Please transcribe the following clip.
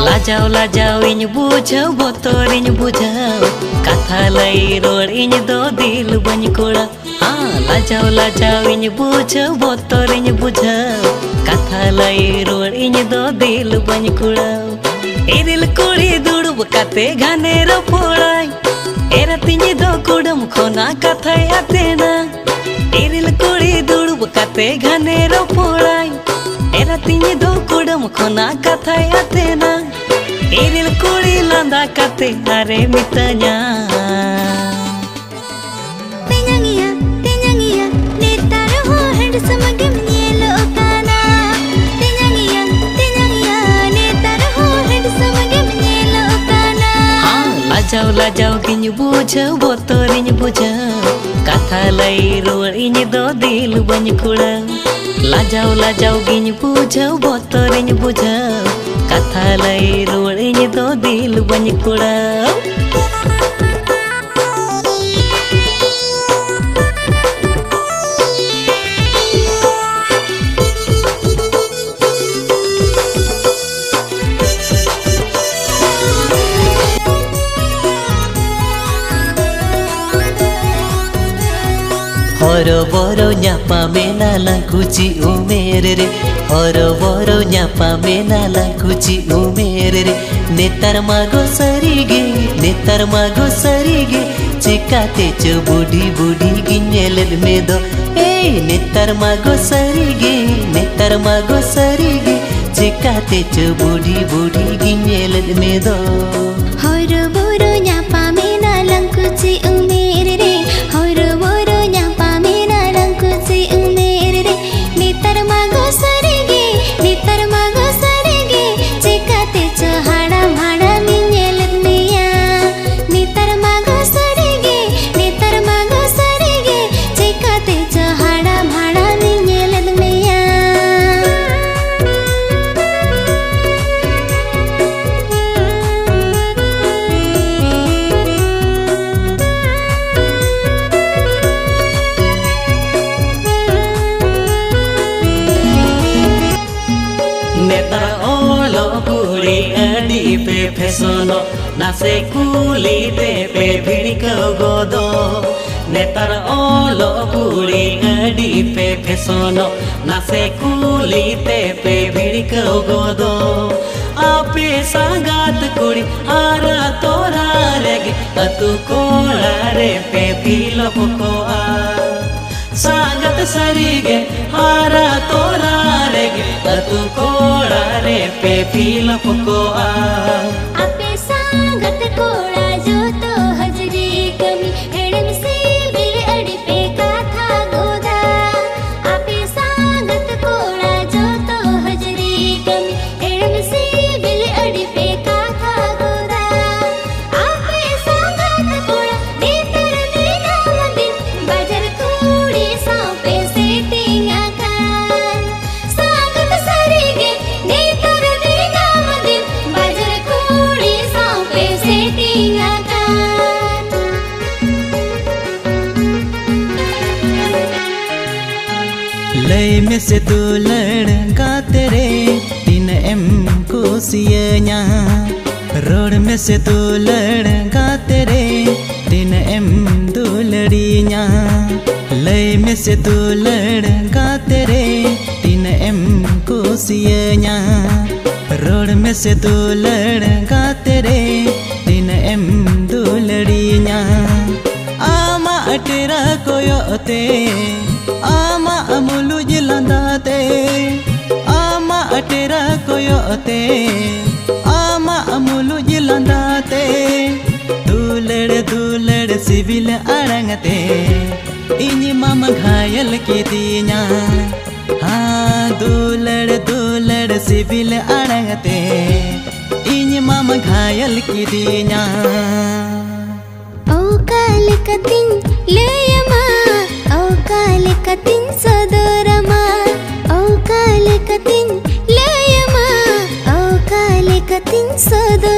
लाजाओ लाजाओ इन बुझाओ बोतोर इन बुझाओ कथा लाई रोड इन दो दिल बन कोड़ा। हाँ लाजाओ लाजाओ इन बुझाओ बोतोर इन बुझाओ कथा लाई रोड इन दो दिल बन कोड़ा। एरिल कुड़ी दुड़ब काते घाने रपोड़ाई एरा तिनी दो कुड़म खोना कथा आतेना। एरिल कुड़ी दुड़ब काते घाने रपोड़ाई एरा तिनी दो कुड़म खोना कथा आतेना। एरिल कुड़ी लांदा काते अरे मितanya लाजाओ लाजाओ किन बुझाओ बोतोर इन बुझाओ कथा लाई रोड इन दो दिल बन कुड़ा। लाजाओ लाजाओ किन बुझाओ बोतोर इन बुझाओ कथा लाई रोड इन दो दिल बन कुड़ा। हरो बरो न्यापा मेना लाकुची उमेर रे हरो बरो न्यापा मेना लाकुची उमेर रे नेतार मागो सरीगे चिकाते चो बुढ़ी बुढ़ी गिन्नेल में दो ए नेतार मागो सरीगे चिकाते चो बुढ़ी बुढ़ी गिन्नेल में दो। हरो बरो न्यापा मेना लाकुची उमेर रे हरो बरो न्यापा मेना लाकुची उमेर रे नेतार मागो सरीगे चिकाते चो हाड़ा भाड़ा मिन्नेल मिया। नेतार मागो सरीगे चिकाते चो हाड़ा भाड़ा मिन्नेल मिया। नेतार ओलो कुड़ी अड़ी पे फेसनो नासे कुली ते पे भिड़को गोदो। नेतार ओलो कुड़ी अड़ी पे फेसनो नासे कुली ते पे भिड़को गोदो। आपे सांगात कुड़ी आरा तोरा रेगे अतु कोला रे पे फिलो को आ सांगत सरीगे हारा तोरा रेगे अतु कोड़ा रे पे फिलो को आ। आपे सांगत कोड़ा जो तो हजरी कमी हेड़म से बिल अड़ी पे काथा गोदा। आपे सांगत कोड़ा जो तो हजरी कमी हेड़म से बिल अड़ी पे काथा गोदा। आपे सांगत कोड़ा नेतर देना दिन बाजार कुड़ी सांपे से टिंगा खान। सांगत सरीगे नेतर देना दिन बाजार कुड़ी सांपे से टिंगा खान। लय में से तू लड़का तेरे 3M कुसियanya रोड में से तू लड़का तेरे 3M दुलड़िया। लय में से तू लड़का तेरे 3M कुसियanya रोड में से तू लड़का तेरे 3M दुलड़िया। आमा अटेरा कोयोते आमा अमुलु जिलांदाते आमा अटेरा कोयोते आमा अमुलु जिलांदाते। दुलड़ सिविल अड़ंगते इनी मामा घायल के दिया। हाँ दुलड़ सिविल अड़ंगते इनी मामा घायल के दिया। ओ काल कतिन लेयमा ओ काल कतिन सदरमा ओ काल कतिन लेयमा ओ काल कतिन सदरमा।